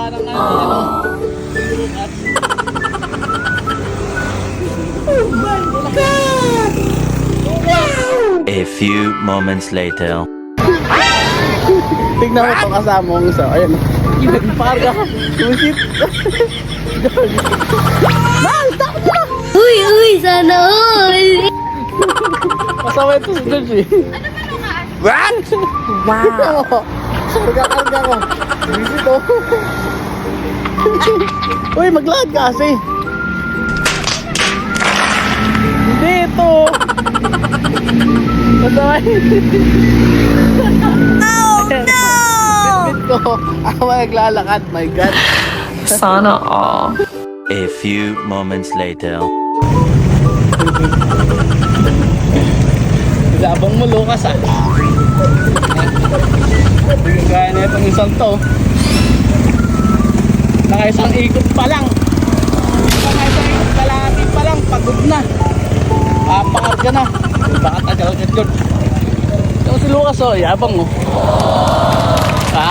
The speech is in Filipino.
gawa ng ano. Oh my God! A few moments later. Tignan mo itong kasama mong isa. Ayan. Parga. Sumisit. Mal, takbo na! Uy, uy, sana all! Masama ito si George eh. What? Wow! Karga ko. Sumisit oh. Uy, maglakad ka kasi. Hindi ito. Masama Oh no! Bitbit ko. Ako naglalakad. My God. Sana all. A few moments later. Labang mo, Lucas ah. Gaya na itong isang to. Nakaisang ikot pa lang. Nakaisang ikot kalahati pa lang. Pagod na. Papakat ka na. Baka tagal-gat-gat. Ito si Lucas oh, yabang mo. Ha?